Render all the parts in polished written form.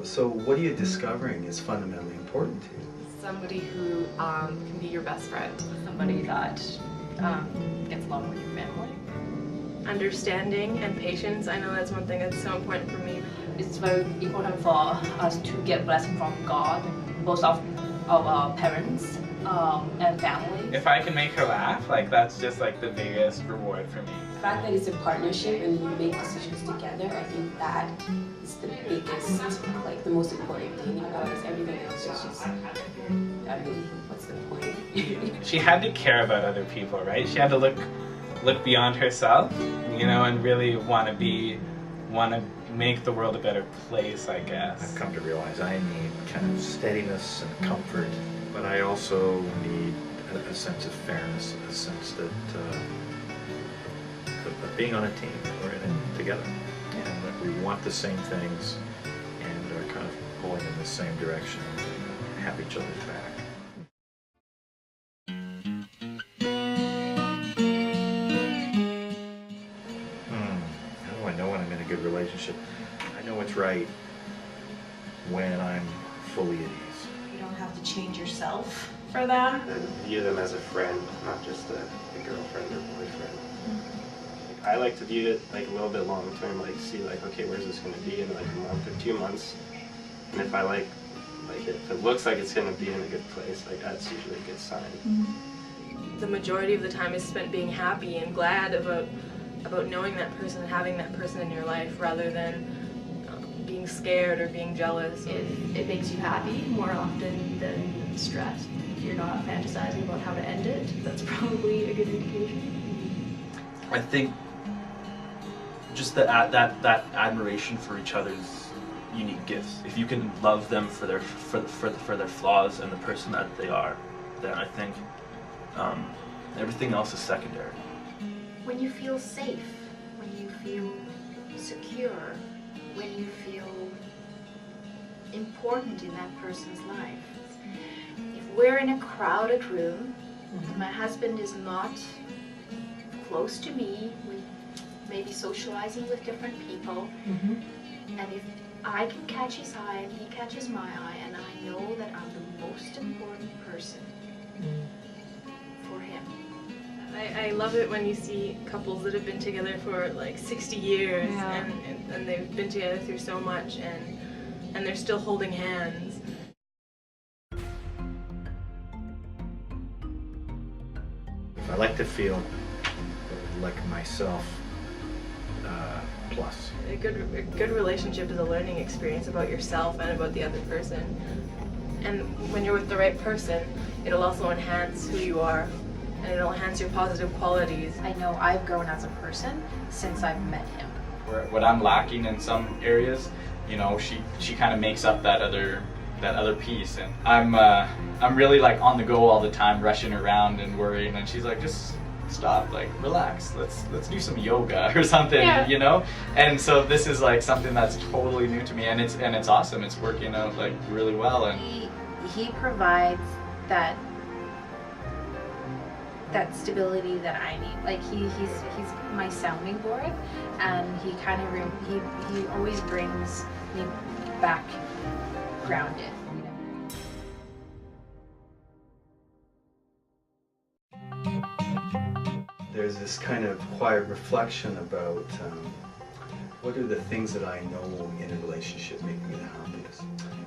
So what are you discovering is fundamentally important to you? Somebody who can be your best friend. Somebody that gets along with your family. Understanding and patience. I know that's one thing that's so important for me. It's very important for us to get blessing from God, both of our parents and family. If I can make her laugh, like that's just like the biggest reward for me. The fact that it's a partnership and you make decisions together, I think that is the biggest, like the most important thing about it. Everything else is just, I mean, what's the point? She had to care about other people, right? She had to look beyond herself, you know, and really want to make the world a better place, I guess. I've come to realize I need kind of steadiness and comfort, but I also need a sense of fairness, a sense that being on a team, we're in it together, and that we want the same things and are kind of pulling in the same direction and have each other's back. How do I know when I'm in a good relationship? I know it's right when I'm fully at ease. You don't have to change yourself for them. And view them as a friend, not just a girlfriend or boyfriend. I like to view it like a little bit long term, like see like, okay, where's this going to be in like a month or 2 months? And if I like it, if it looks like it's going to be in a good place, like that's usually a good sign. The majority of the time is spent being happy and glad about knowing that person and having that person in your life, rather than being scared or being jealous. If it makes you happy more often than stressed, if you're not fantasizing about how to end it, that's probably a good indication. I think just that admiration for each other's unique gifts. If you can love them for their flaws and the person that they are, then I think everything else is secondary. When you feel safe, when you feel secure, when you feel important in that person's life. If we're in a crowded room, my husband is not close to me, we may be socializing with different people, and if I can catch his eye and he catches my eye, and I know that I'm the most important person for him. I love it when you see couples that have been together for like 60 years, and they've been together through so much, and they're still holding hands. I like to feel like myself plus. A good relationship is a learning experience about yourself and about the other person. And when you're with the right person, it'll also enhance who you are, and it'll enhance your positive qualities. I know I've grown as a person since I've met him. What I'm lacking in some areas, you know, she kind of makes up that other piece, and I'm really like on the go all the time, rushing around and worrying, and she's like, just stop, like relax, let's do some yoga or something, you know. And so this is like something that's totally new to me, and it's awesome. It's working out like really well, and he provides that stability that I need. Like he's my sounding board, and he kind of he always brings me back grounded. There's this kind of quiet reflection about what are the things that I know in a relationship make me the happiest?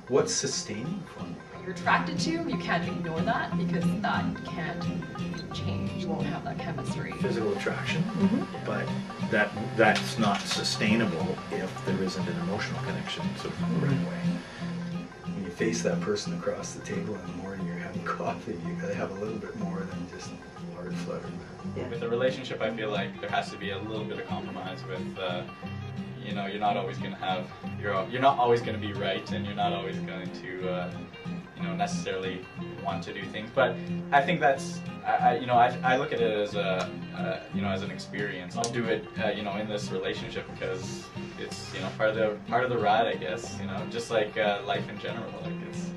What's sustaining for me? You're attracted to, you can't ignore that because that can't change. You won't have that chemistry. Physical attraction, but that's not sustainable if there isn't an emotional connection sort of right away. When you face that person across the table in the morning, you're having coffee, you gotta have a little bit more than just hard flutter. with a relationship, I feel like there has to be a little bit of compromise with, you know, you're not always going to have, you're not always going to be right, and you're not always going to, you know, necessarily want to do things. But I think that's, you know, I look at it as a, you know, as an experience. I'll do it, you know, in this relationship because it's, you know, part of the ride, I guess. You know, just like life in general, like it's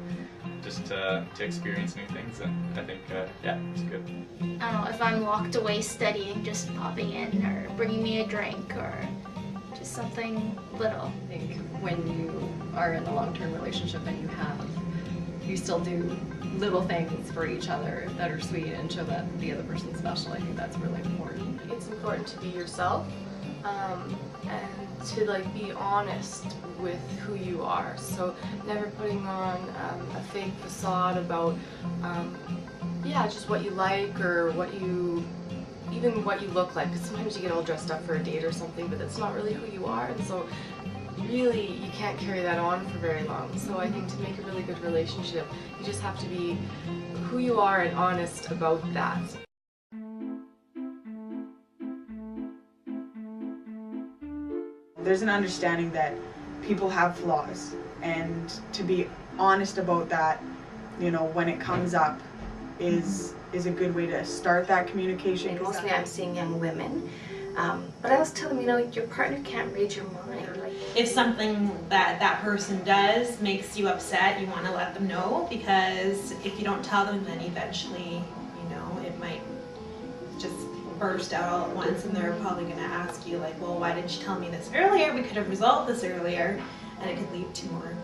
just to experience new things, and I think, yeah, it's good. I don't know, if I'm locked away studying, just popping in or bringing me a drink or Just something little. I think when you are in a long-term relationship and you still do little things for each other that are sweet and show that the other person's special, I think that's really important. It's important to be yourself, and to like be honest with who you are. So never putting on a fake facade about just what you like or even what you look like, because sometimes you get all dressed up for a date or something, but that's not really who you are, and so really you can't carry that on for very long. So I think to make a really good relationship, you just have to be who you are and honest about that. There's an understanding that people have flaws, and to be honest about that, you know, when it comes up is a good way to start that communication. And mostly I'm seeing young women, but I always tell them, you know, your partner can't read your mind. Like, if something that person does makes you upset, you want to let them know, because if you don't tell them, then eventually, you know, it might just burst out all at once, and they're probably going to ask you like, well, why didn't you tell me this earlier? We could have resolved this earlier, and it could lead to more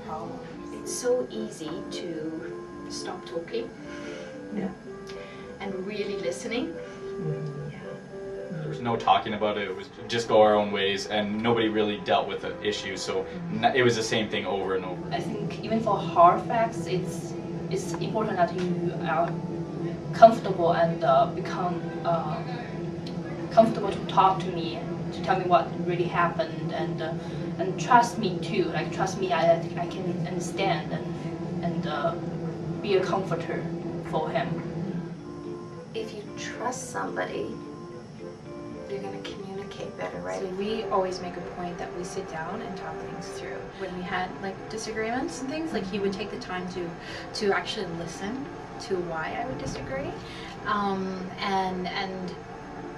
problems. it's so easy to stop talking, and really listening. There was no talking about it. It was just go our own ways, and nobody really dealt with the issue. So it was the same thing over and over. I think even for hard facts, it's important that you are comfortable and become comfortable to talk to me, to tell me what really happened, and trust me too. Like trust me, I can understand and be a comforter for him. If you trust somebody, you're going to communicate better, right? So we always make a point that we sit down and talk things through. When we had like disagreements and things, like he would take the time to actually listen to why I would disagree, and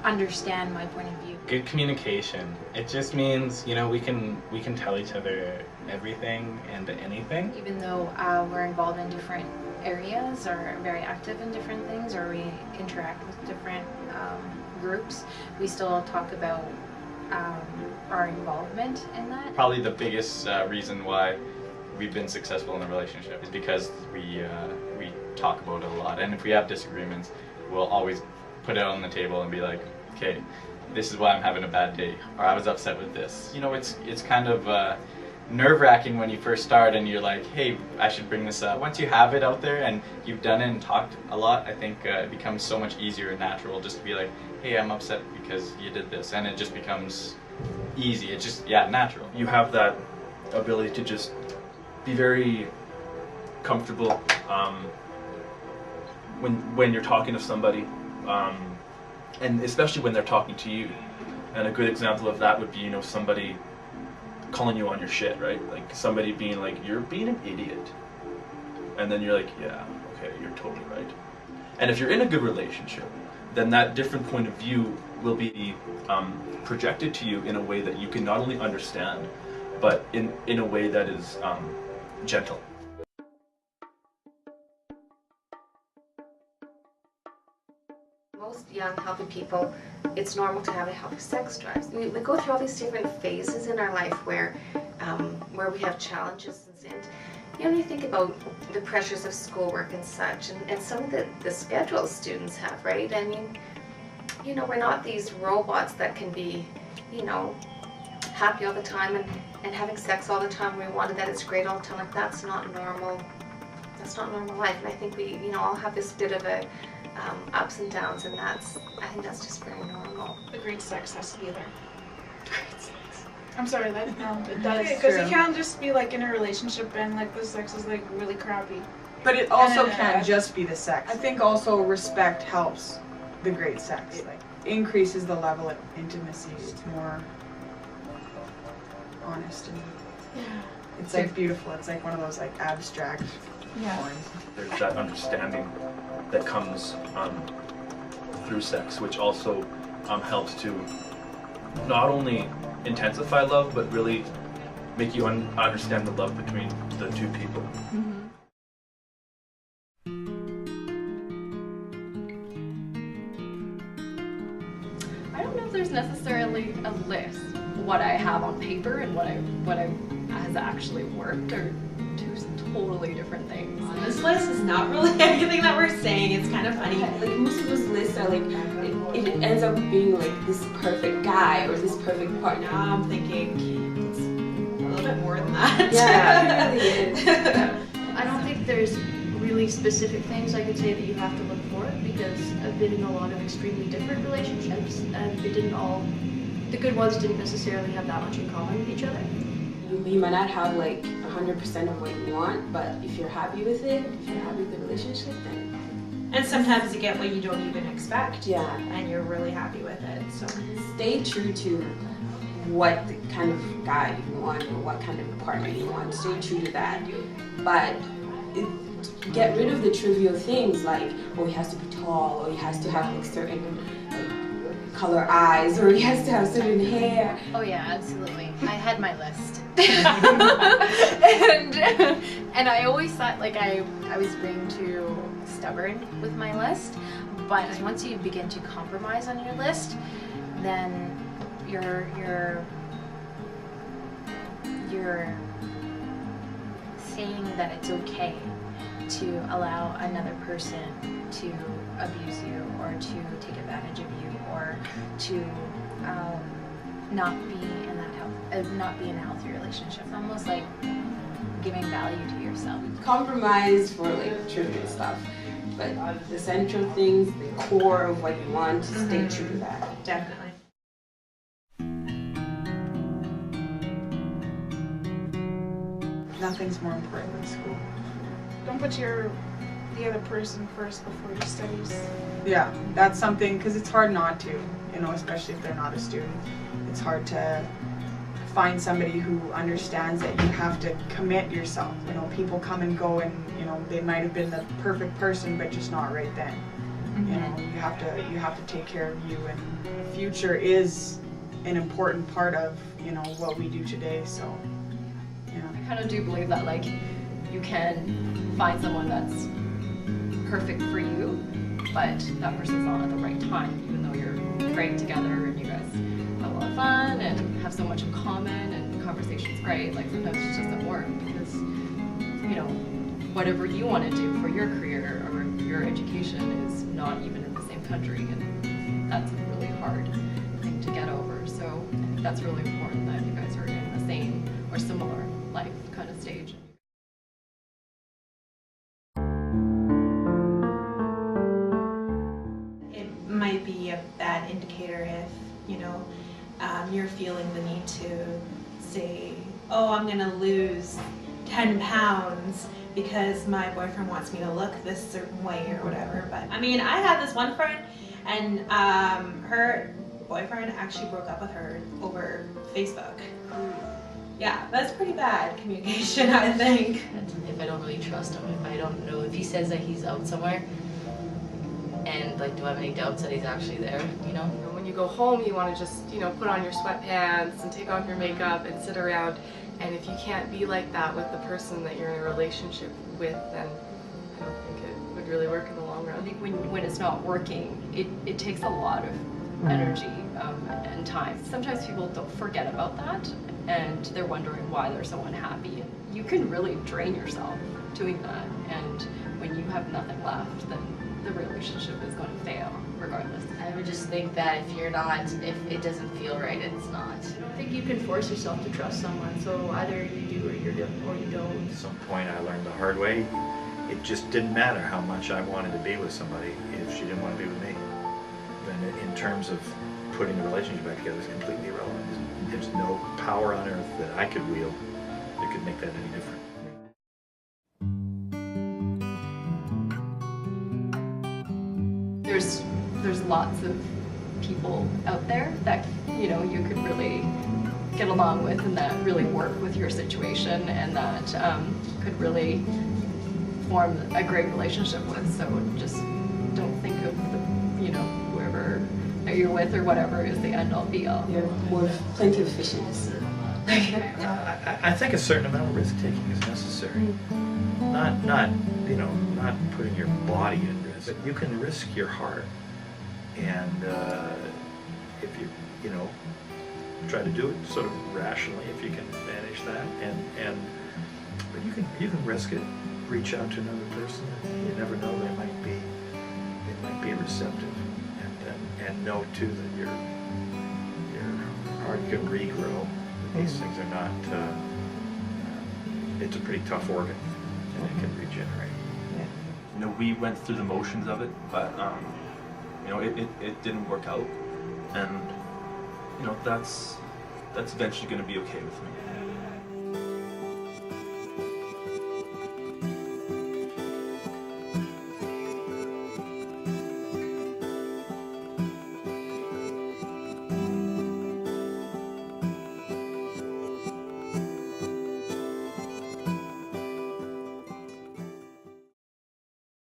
understand my point of view. Good communication. It just means, you know, we can tell each other everything and anything. Even though we're involved in different areas or very active in different things, or we interact with different groups, we still talk about our involvement in that. Probably the biggest reason why we've been successful in the relationship is because we talk about it a lot. And if we have disagreements, we'll always put it on the table and be like, okay, this is why I'm having a bad day, or I was upset with this. You know, it's kind of nerve-wracking when you first start and you're like, hey, I should bring this up. Once you have it out there and you've done it and talked a lot, I think it becomes so much easier and natural just to be like, hey, I'm upset because you did this, and it just becomes easy. It's just, natural. You have that ability to just be very comfortable when you're talking to somebody, and especially when they're talking to you. And a good example of that would be, you know, somebody calling you on your shit, right? Like somebody being like, you're being an idiot. And then you're like, yeah, okay, you're totally right. And if you're in a good relationship, then that different point of view will be projected to you in a way that you can not only understand, but in a way that is gentle. Most young, healthy people, it's normal to have a healthy sex drive. We go through all these different phases in our life where we have challenges, and you think about the pressures of schoolwork and such, and some of the schedules students have, right? I mean, you know, we're not these robots that can be, you know, happy all the time and having sex all the time. We wanted that it's great all the time. Like, that's not normal. That's not normal life. And I think we, you know, all have this bit of a ups and downs, and I think that's just very normal. The great sex has to be there. Great sex. I'm sorry, that That's because true. you can't just be like in a relationship and like the sex is like really crappy. But it also And, can't just be the sex. I think also respect helps the great sex. Like increases the level of intimacy. It's more honest and it's like beautiful. It's like one of those like abstract points. There's that understanding that comes through sex, which also helps to not only intensify love, but really make you understand the love between the two people. I don't know if there's necessarily a list. what I have on paper and what has actually worked are two totally different things. This list is not really anything that we're saying. It's kind of funny. Like most of those lists are like, it ends up being like this perfect guy or this perfect partner. Now I'm thinking it's a little bit more than that. Yeah, it really is. I don't think there's really specific things I could say that you have to look for, because I've been in a lot of extremely different relationships, and the good ones didn't necessarily have that much in common with each other. You might not have like 100% of what you want, but if you're happy with it, if you're happy with the relationship, then... And sometimes you get what you don't even expect. Yeah. And you're really happy with it. So stay true to what kind of guy you want or what kind of partner you want. Stay true to that. But get rid of the trivial things like, oh, he has to be tall, or he has to have like certain color eyes, or he has to have certain hair. Oh yeah, absolutely. I had my list. and I always thought like I was being too stubborn with my list, but once you begin to compromise on your list, then you're saying that it's okay to allow another person to abuse you or to take advantage of you or to not be in a healthy relationship. It's almost like giving value to yourself. Compromise for like trivial stuff, but the central things, the core of what you want, stay true to that. Definitely. Nothing's more important than school. Don't put the other person first before your studies. Yeah, that's something, because it's hard not to, especially if they're not a student. It's hard to find somebody who understands that you have to commit yourself. People come and go, and they might have been the perfect person, but just not right then. You have to take care of you, and the future is an important part of what we do today. So, I kind of do believe that like you can find someone that's perfect for you, but that person's not at the right time, even though you're great together and you guys have a lot of fun and have so much in common and the conversation's great. Like sometimes it just doesn't work because whatever you want to do for your career or your education is not even in the same country, and that's a really hard thing to get over. So I think that's really important that you guys are in the same or similar life kind of stage. Might be a bad indicator if you're feeling the need to say, oh, I'm gonna lose 10 pounds because my boyfriend wants me to look this certain way or whatever. But I mean, I had this one friend, and her boyfriend actually broke up with her over Facebook. Yeah, that's pretty bad communication, I think. If I don't really trust him, if I don't know, if he says that he's out somewhere, and like, do I have any doubts that he's actually there, When you go home, you want to just, put on your sweatpants and take off your makeup and sit around. And if you can't be like that with the person that you're in a relationship with, then I don't think it would really work in the long run. I think when it's not working, it takes a lot of energy and time. Sometimes people don't forget about that, and they're wondering why they're so unhappy. You can really drain yourself doing that, and when you have nothing left, then the relationship is going to fail regardless. I would just think that if it doesn't feel right, it's not. I don't think you can force yourself to trust someone, so either you do or you don't. At some point I learned the hard way, it just didn't matter how much I wanted to be with somebody if she didn't want to be with me. Then in terms of putting the relationship back together, it's completely irrelevant. There's no power on earth that I could wield that could make that any different. There's lots of people out there that you could really get along with and that really work with your situation and that could really form a great relationship with. So just don't think of whoever you're with or whatever is the end all be all. There are plenty of fish in the sea. I think a certain amount of risk taking is necessary. Not putting your body at risk, but you can risk your heart. And if try to do it sort of rationally if you can manage that, but you can risk it. Reach out to another person. You never know, they might be receptive, and know too that your heart can regrow. These things are not. It's a pretty tough organ, and it can regenerate. You know, we went through the motions of it, but you know, it didn't work out, and you know, that's eventually going to be okay with me.